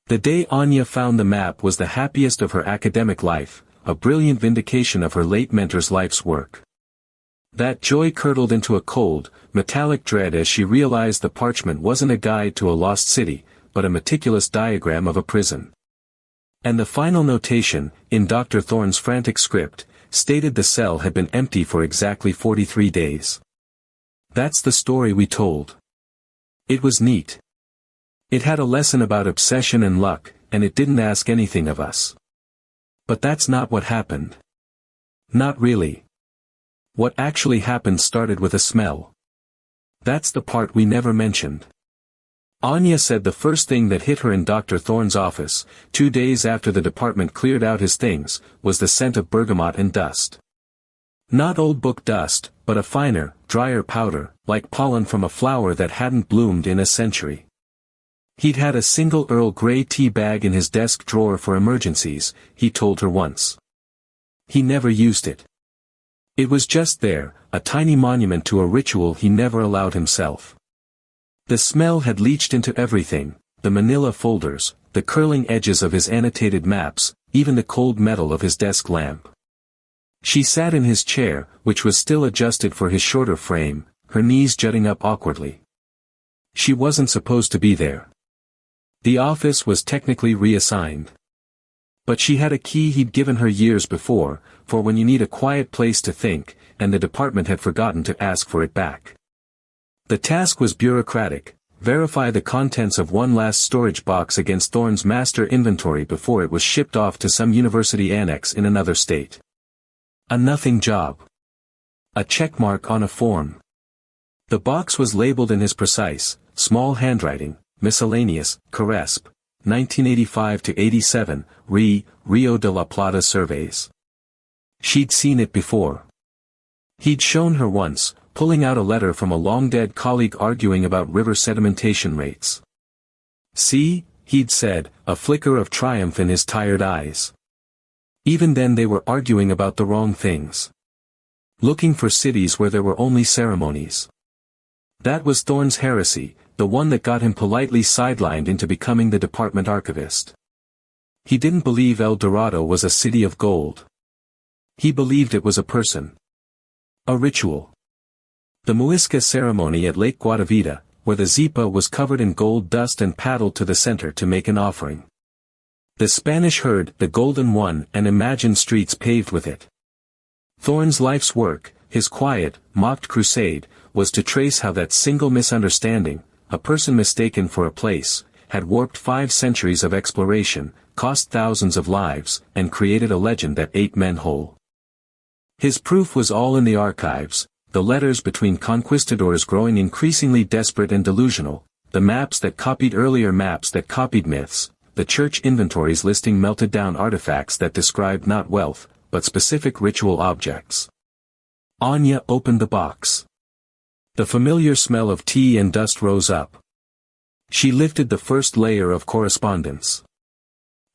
The day Anya found the map was the happiest of her academic life, a brilliant vindication of her late mentor's life's work. That joy curdled into a cold, metallic dread as she realized the parchment wasn't a guide to a lost city, but a meticulous diagram of a prison. And the final notation, in Dr. Thorne's frantic script, stated the cell had been empty for exactly 43 days. That's the story we told. It was neat. It had a lesson about obsession and luck, and it didn't ask anything of us. But that's not what happened. Not really. What actually happened started with a smell. That's the part we never mentioned. Anya said the first thing that hit her in Dr. Thorne's office, 2 days after the department cleared out his things, was the scent of bergamot and dust. Not old book dust, but a finer, drier powder, like pollen from a flower that hadn't bloomed in a century. He'd had a single Earl Grey tea bag in his desk drawer for emergencies, he told her once. He never used it. It was just there, a tiny monument to a ritual he never allowed himself. The smell had leached into everything, the manila folders, the curling edges of his annotated maps, even the cold metal of his desk lamp. She sat in his chair, which was still adjusted for his shorter frame, her knees jutting up awkwardly. She wasn't supposed to be there. The office was technically reassigned. But she had a key he'd given her years before, for when you need a quiet place to think, and the department had forgotten to ask for it back. The task was bureaucratic: verify the contents of one last storage box against Thorne's master inventory before it was shipped off to some university annex in another state. A nothing job. A checkmark on a form. The box was labeled in his precise, small handwriting, miscellaneous, Corresp. 1985-87, Rio de la Plata surveys. She'd seen it before. He'd shown her once, pulling out a letter from a long-dead colleague arguing about river sedimentation rates. See, he'd said, a flicker of triumph in his tired eyes. Even then they were arguing about the wrong things. Looking for cities where there were only ceremonies. That was Thorne's heresy, the one that got him politely sidelined into becoming the department archivist. He didn't believe El Dorado was a city of gold. He believed it was a person. A ritual. The Muisca ceremony at Lake Guatavita, where the zipa was covered in gold dust and paddled to the center to make an offering. The Spanish herd, the Golden One, and imagined streets paved with it. Thorne's life's work, his quiet, mocked crusade, was to trace how that single misunderstanding, a person mistaken for a place, had warped 5 centuries of exploration, cost thousands of lives, and created a legend that ate men whole. His proof was all in the archives, the letters between conquistadors growing increasingly desperate and delusional, the maps that copied earlier maps that copied myths, the church inventories listing melted-down artifacts that described not wealth, but specific ritual objects. Anya opened the box. The familiar smell of tea and dust rose up. She lifted the first layer of correspondence.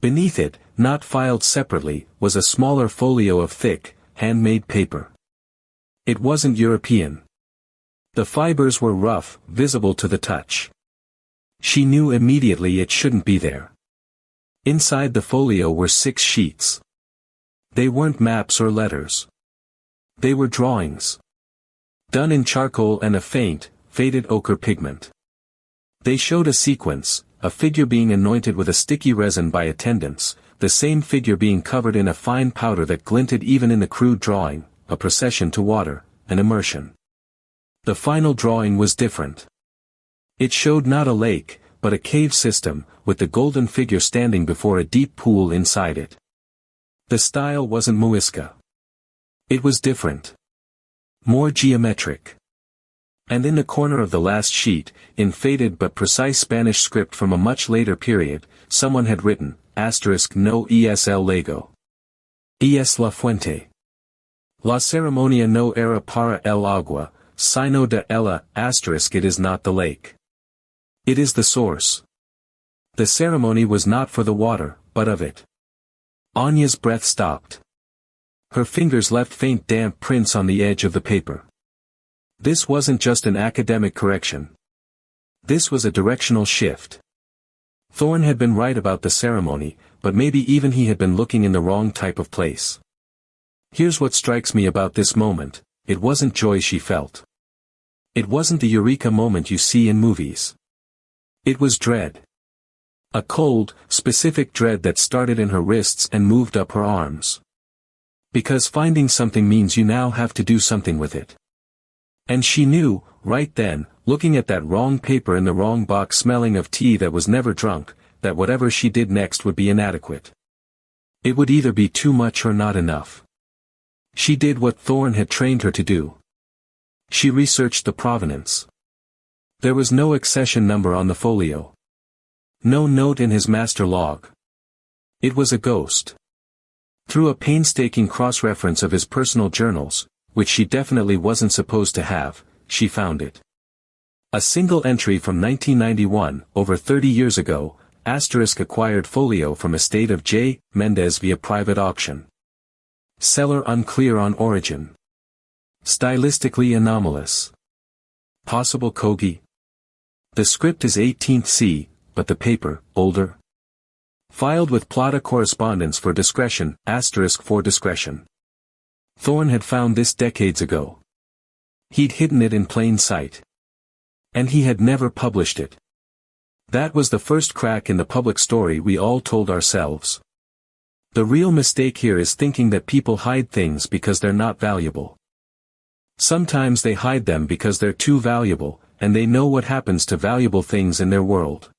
Beneath it, not filed separately, was a smaller folio of thick, handmade paper. It wasn't European. The fibers were rough, visible to the touch. She knew immediately it shouldn't be there. Inside the folio were 6 sheets. They weren't maps or letters. They were drawings. Done in charcoal and a faint, faded ochre pigment. They showed a sequence, a figure being anointed with a sticky resin by attendants, the same figure being covered in a fine powder that glinted even in the crude drawing, a procession to water, an immersion. The final drawing was different. It showed not a lake, but a cave system, with the golden figure standing before a deep pool inside it. The style wasn't Muisca. It was different. More geometric. And in the corner of the last sheet, in faded but precise Spanish script from a much later period, someone had written, *no es el lago. Es la fuente. La ceremonia no era para el agua, sino de ella, *it is not the lake. It is the source. The ceremony was not for the water, but of it. Anya's breath stopped. Her fingers left faint damp prints on the edge of the paper. This wasn't just an academic correction. This was a directional shift. Thorne had been right about the ceremony, but maybe even he had been looking in the wrong type of place. Here's what strikes me about this moment: it wasn't joy she felt. It wasn't the eureka moment you see in movies. It was dread. A cold, specific dread that started in her wrists and moved up her arms. Because finding something means you now have to do something with it. And she knew, right then, looking at that wrong paper in the wrong box, smelling of tea that was never drunk, that whatever she did next would be inadequate. It would either be too much or not enough. She did what Thorne had trained her to do. She researched the provenance. There was no accession number on the folio. No note in his master log. It was a ghost. Through a painstaking cross-reference of his personal journals, which she definitely wasn't supposed to have, she found it. A single entry from 1991, over 30 years ago, acquired folio from estate of J. Mendez via private auction. Seller unclear on origin. Stylistically anomalous. Possible Kogi? The script is 18th C, but the paper, older. Filed with Plata correspondence for discretion, for discretion. Thorne had found this decades ago. He'd hidden it in plain sight. And he had never published it. That was the first crack in the public story we all told ourselves. The real mistake here is thinking that people hide things because they're not valuable. Sometimes they hide them because they're too valuable, and they know what happens to valuable things in their world.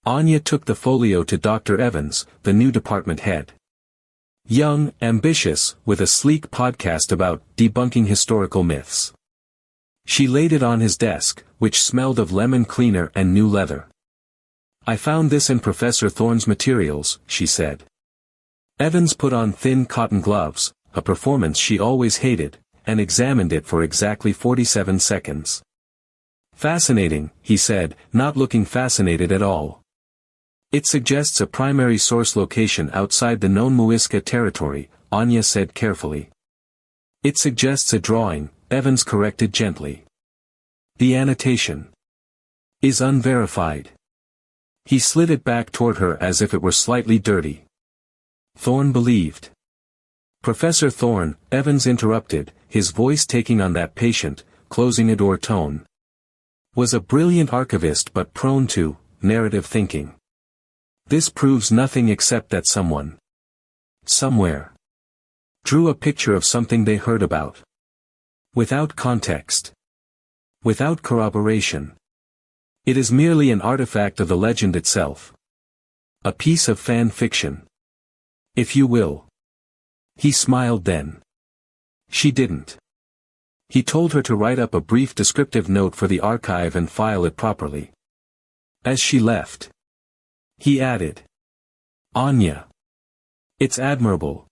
Anya took the folio to Dr. Evans, the new department head. Young, ambitious, with a sleek podcast about debunking historical myths. She laid it on his desk, which smelled of lemon cleaner and new leather. "I found this in Professor Thorne's materials," she said. Evans put on thin cotton gloves, a performance she always hated, and examined it for exactly 47 seconds. "Fascinating," he said, not looking fascinated at all. "It suggests a primary source location outside the known Muisca territory," Anya said carefully. "It suggests a drawing," Evans corrected gently. "The annotation is unverified." He slid it back toward her as if it were slightly dirty. Thorne believed. "Professor Thorne," Evans interrupted, his voice taking on that patient, closing a door tone, "was a brilliant archivist but prone to narrative thinking. This proves nothing except that someone, somewhere, drew a picture of something they heard about. Without context. Without corroboration. It is merely an artifact of the legend itself. A piece of fan fiction. If you will." He smiled then. She didn't. He told her to write up a brief descriptive note for the archive and file it properly. As she left, he added, "Anya. It's admirable.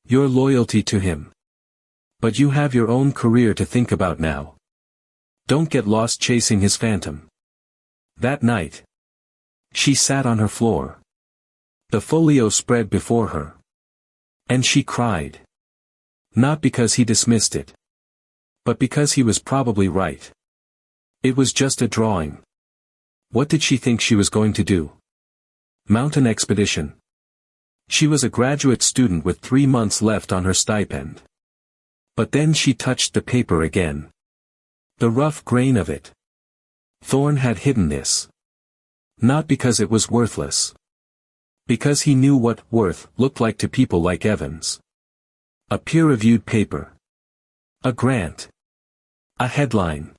Your loyalty to him. But you have your own career to think about now. Don't get lost chasing his phantom." That night, she sat on her floor. The folio spread before her. And she cried. Not because he dismissed it. But because he was probably right. It was just a drawing. What did she think she was going to do? Mount an expedition. She was a graduate student with 3 months left on her stipend. But then she touched the paper again. The rough grain of it. Thorne had hidden this. Not because it was worthless. Because he knew what worth looked like to people like Evans. A peer-reviewed paper. A grant. A headline.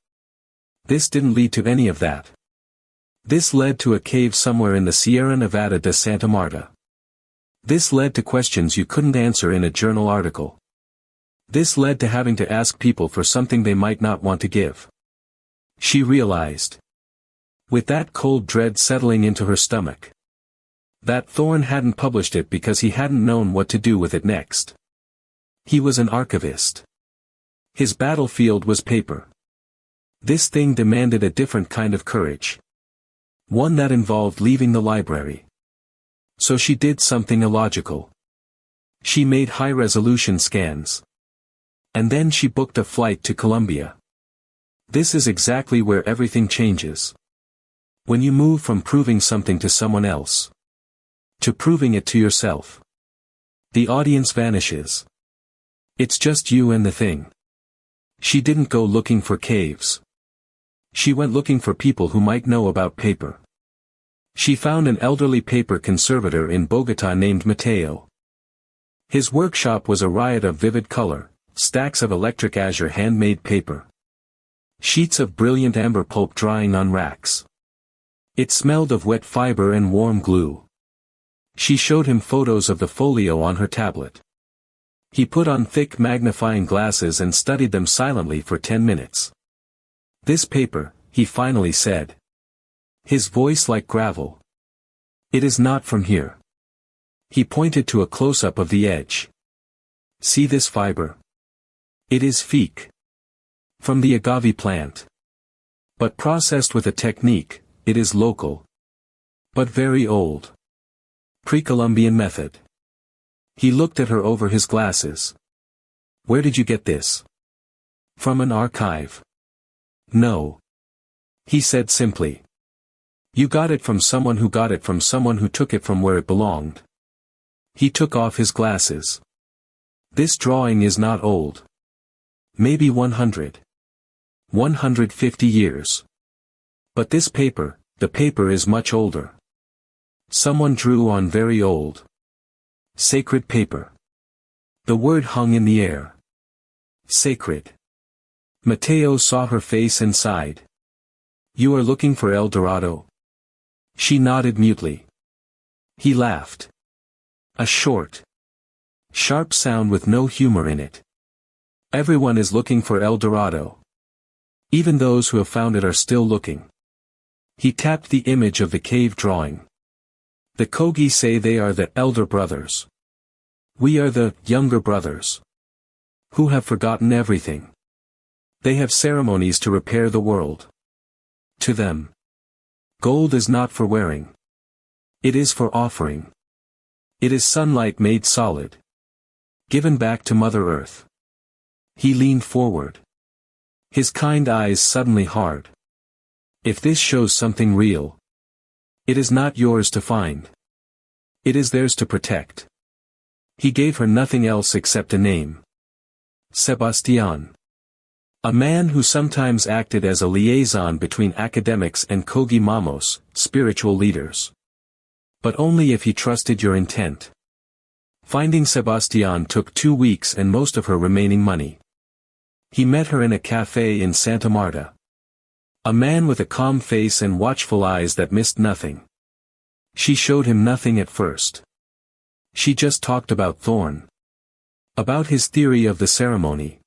This didn't lead to any of that. This led to a cave somewhere in the Sierra Nevada de Santa Marta. This led to questions you couldn't answer in a journal article. This led to having to ask people for something they might not want to give. She realized. With that cold dread settling into her stomach. That Thorne hadn't published it because he hadn't known what to do with it next. He was an archivist. His battlefield was paper. This thing demanded a different kind of courage. One that involved leaving the library. So she did something illogical. She made high-resolution scans. And then she booked a flight to Colombia. This is exactly where everything changes. When you move from proving something to someone else to proving it to yourself, the audience vanishes. It's just you and the thing. She didn't go looking for caves. She went looking for people who might know about paper. She found an elderly paper conservator in Bogota named Mateo. His workshop was a riot of vivid color, stacks of electric azure handmade paper, sheets of brilliant amber pulp drying on racks. It smelled of wet fiber and warm glue. She showed him photos of the folio on her tablet. He put on thick magnifying glasses and studied them silently for 10 minutes. This paper, he finally said. His voice like gravel. It is not from here. He pointed to a close-up of the edge. See this fiber? It is fique. From the agave plant. But processed with a technique, it is local. But very old. Pre-Columbian method. He looked at her over his glasses. Where did you get this? From an archive. No. He said simply. You got it from someone who got it from someone who took it from where it belonged. He took off his glasses. This drawing is not old. Maybe 100. 150 years. But this paper, the paper is much older. Someone drew on very old. Sacred paper. The word hung in the air. Sacred. Mateo saw her face and sighed. You are looking for El Dorado? She nodded mutely. He laughed. A short, sharp sound with no humor in it. Everyone is looking for El Dorado. Even those who have found it are still looking. He tapped the image of the cave drawing. The Kogi say they are the elder brothers. We are the younger brothers. Who have forgotten everything. They have ceremonies to repair the world. To them, gold is not for wearing. It is for offering. It is sunlight made solid. Given back to Mother Earth. He leaned forward. His kind eyes suddenly hard. If this shows something real, it is not yours to find. It is theirs to protect. He gave her nothing else except a name. Sebastian. A man who sometimes acted as a liaison between academics and Kogi Mamos, spiritual leaders. But only if he trusted your intent. Finding Sebastian took 2 weeks and most of her remaining money. He met her in a cafe in Santa Marta. A man with a calm face and watchful eyes that missed nothing. She showed him nothing at first. She just talked about Thorn. About his theory of the ceremony.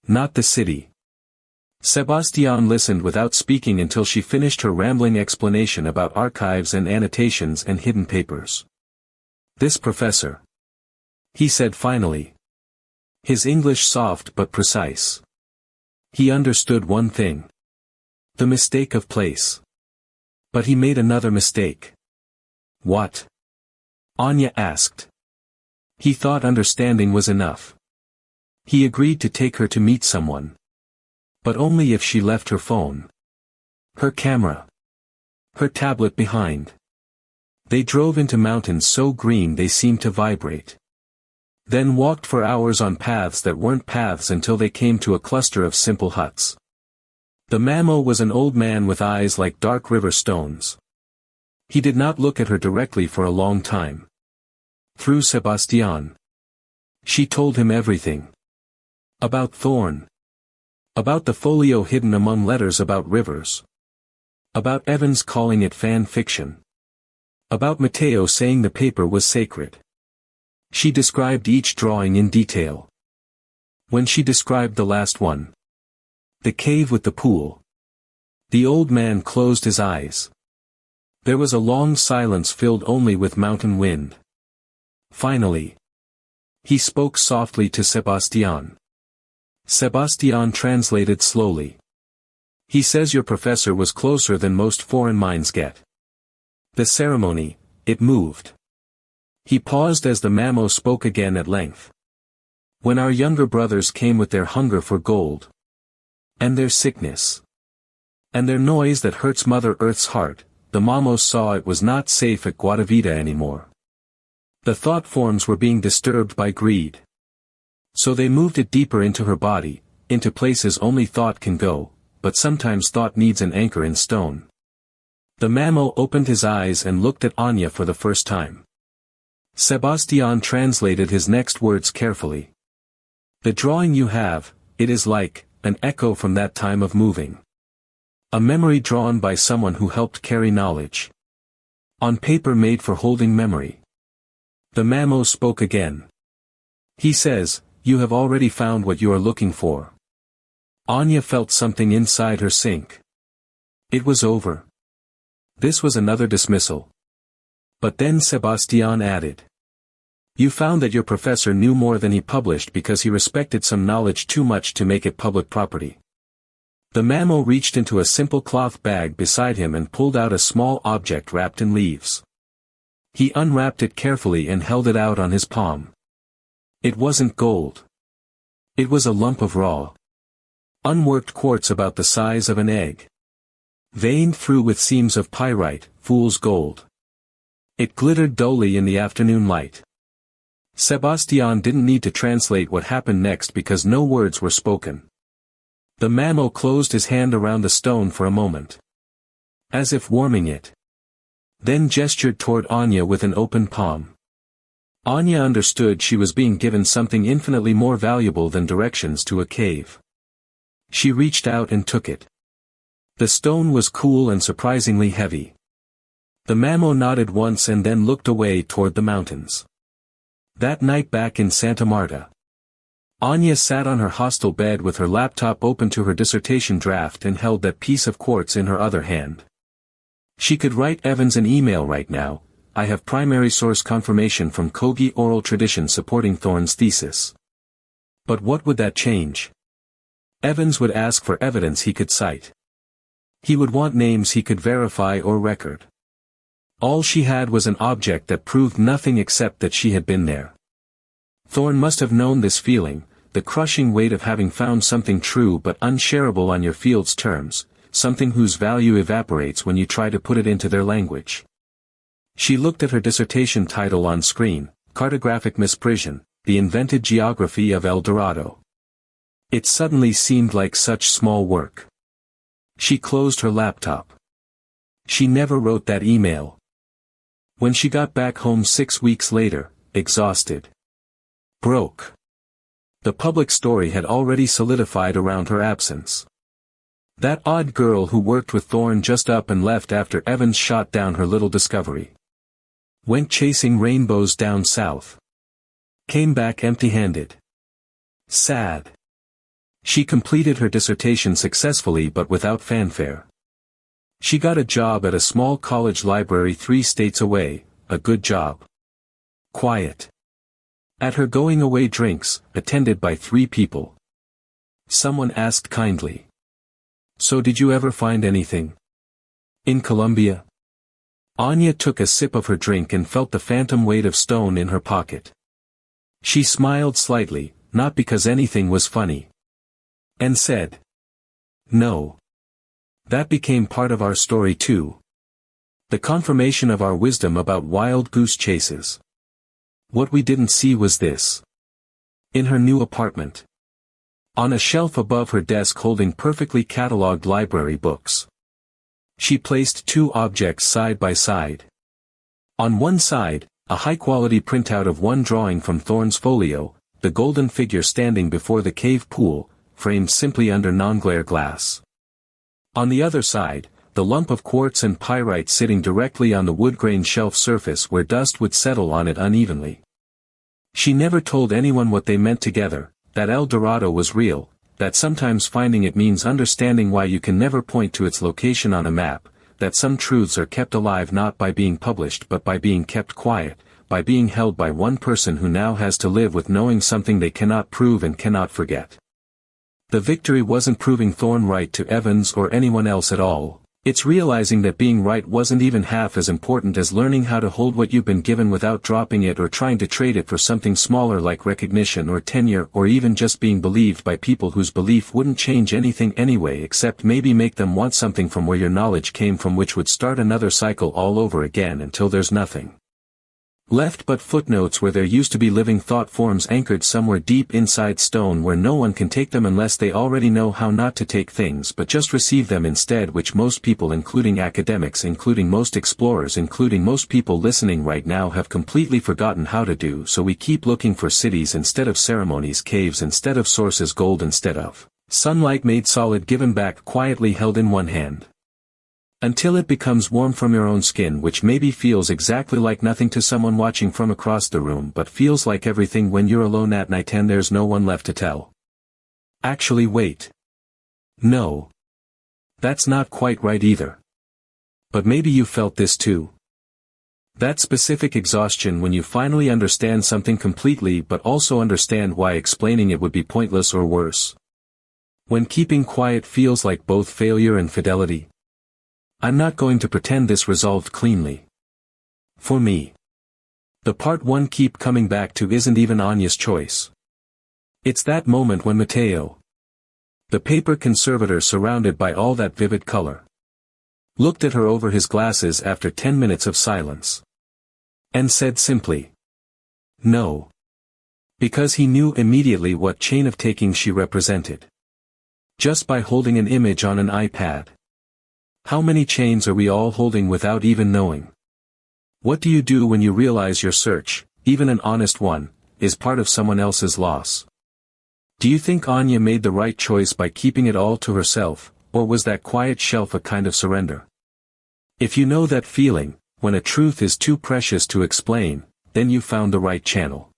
Not the city. Sebastian listened without speaking until she finished her rambling explanation about archives and annotations and hidden papers. This professor. He said finally. His English soft but precise. He understood one thing. The mistake of place. But he made another mistake. What? Anya asked. He thought understanding was enough. He agreed to take her to meet someone. But only if she left her phone. Her camera. Her tablet behind. They drove into mountains so green they seemed to vibrate. Then walked for hours on paths that weren't paths until they came to a cluster of simple huts. The Mamo was an old man with eyes like dark river stones. He did not look at her directly for a long time. Through Sebastian. She told him everything. About Thorn. About the folio hidden among letters about rivers. About Evans calling it fan fiction. About Mateo saying the paper was sacred. She described each drawing in detail. When she described the last one. The cave with the pool. The old man closed his eyes. There was a long silence filled only with mountain wind. Finally. He spoke softly to Sebastian. Sebastian translated slowly. He says your professor was closer than most foreign minds get. The ceremony, it moved. He paused as the Mamo spoke again at length. When our younger brothers came with their hunger for gold. And their sickness. And their noise that hurts Mother Earth's heart, the Mamos saw it was not safe at Guatavita anymore. The thought forms were being disturbed by greed. So they moved it deeper into her body, into places only thought can go, but sometimes thought needs an anchor in stone. The Mamo opened his eyes and looked at Anya for the first time. Sebastian translated his next words carefully. The drawing you have, it is like, an echo from that time of moving. A memory drawn by someone who helped carry knowledge. On paper made for holding memory. The Mamo spoke again. He says, you have already found what you are looking for. Anya felt something inside her sink. It was over. This was another dismissal. But then Sebastian added. You found that your professor knew more than he published because he respected some knowledge too much to make it public property. The Mamo reached into a simple cloth bag beside him and pulled out a small object wrapped in leaves. He unwrapped it carefully and held it out on his palm. It wasn't gold. It was a lump of raw, unworked quartz about the size of an egg. Veined through with seams of pyrite, fool's gold. It glittered dully in the afternoon light. Sebastian didn't need to translate what happened next because no words were spoken. The Mamo closed his hand around the stone for a moment. As if warming it. Then gestured toward Anya with an open palm. Anya understood she was being given something infinitely more valuable than directions to a cave. She reached out and took it. The stone was cool and surprisingly heavy. The Mamo nodded once and then looked away toward the mountains. That night back in Santa Marta. Anya sat on her hostel bed with her laptop open to her dissertation draft and held that piece of quartz in her other hand. She could write Evans an email right now. I have primary source confirmation from Kogi oral tradition supporting Thorne's thesis. But what would that change? Evans would ask for evidence he could cite. He would want names he could verify or record. All she had was an object that proved nothing except that she had been there. Thorne must have known this feeling, the crushing weight of having found something true but unshareable on your field's terms, something whose value evaporates when you try to put it into their language. She looked at her dissertation title on screen, Cartographic Misprision, The Invented Geography of El Dorado. It suddenly seemed like such small work. She closed her laptop. She never wrote that email. When she got back home 6 weeks later, exhausted. Broke. The public story had already solidified around her absence. That odd girl who worked with Thorne just up and left after Evans shot down her little discovery. Went chasing rainbows down south. Came back empty-handed. Sad. She completed her dissertation successfully but without fanfare. She got a job at a small college library 3 states away, a good job. Quiet. At her going-away drinks, attended by 3 people. Someone asked kindly. So did you ever find anything? In Colombia? Anya took a sip of her drink and felt the phantom weight of stone in her pocket. She smiled slightly, not because anything was funny. And said. No. That became part of our story too. The confirmation of our wisdom about wild goose chases. What we didn't see was this. In her new apartment. On a shelf above her desk holding perfectly catalogued library books. She placed 2 objects side by side. On one side, a high-quality printout of one drawing from Thorne's folio, the golden figure standing before the cave pool, framed simply under non-glare glass. On the other side, the lump of quartz and pyrite sitting directly on the wood-grain shelf surface where dust would settle on it unevenly. She never told anyone what they meant together, that El Dorado was real, that sometimes finding it means understanding why you can never point to its location on a map, that some truths are kept alive not by being published but by being kept quiet, by being held by one person who now has to live with knowing something they cannot prove and cannot forget. The victory wasn't proving Thorne right to Evans or anyone else at all, It's realizing that being right wasn't even half as important as learning how to hold what you've been given without dropping it or trying to trade it for something smaller like recognition or tenure or even just being believed by people whose belief wouldn't change anything anyway except maybe make them want something from where your knowledge came from, which would start another cycle all over again until there's nothing left but footnotes where there used to be living thought forms anchored somewhere deep inside stone where no one can take them unless they already know how not to take things but just receive them instead, which most people, including academics, including most explorers, including most people listening right now, have completely forgotten how to do. So we keep looking for cities instead of ceremonies, caves instead of sources, gold instead of sunlight made solid given back quietly held in one hand, until it becomes warm from your own skin, which maybe feels exactly like nothing to someone watching from across the room but feels like everything when you're alone at night and there's no one left to tell. Actually wait. No. That's not quite right either. But maybe you felt this too. That specific exhaustion when you finally understand something completely but also understand why explaining it would be pointless or worse. When keeping quiet feels like both failure and fidelity. I'm not going to pretend this resolved cleanly. For me, the part one keep coming back to isn't even Anya's choice. It's that moment when Matteo, the paper conservator surrounded by all that vivid color, looked at her over his glasses after 10 minutes of silence, and said simply, "No." Because he knew immediately what chain of taking she represented. Just by holding an image on an iPad. How many chains are we all holding without even knowing? What do you do when you realize your search, even an honest one, is part of someone else's loss? Do you think Anya made the right choice by keeping it all to herself, or was that quiet shelf a kind of surrender? If you know that feeling, when a truth is too precious to explain, then you found the right channel.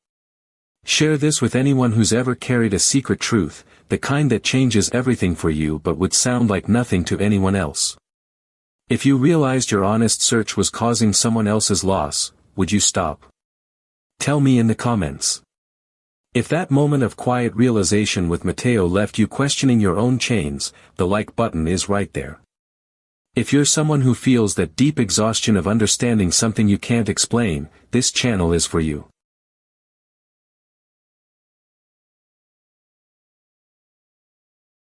Share this with anyone who's ever carried a secret truth, the kind that changes everything for you but would sound like nothing to anyone else. If you realized your honest search was causing someone else's loss, would you stop? Tell me in the comments. If that moment of quiet realization with Matteo left you questioning your own chains, the like button is right there. If you're someone who feels that deep exhaustion of understanding something you can't explain, this channel is for you.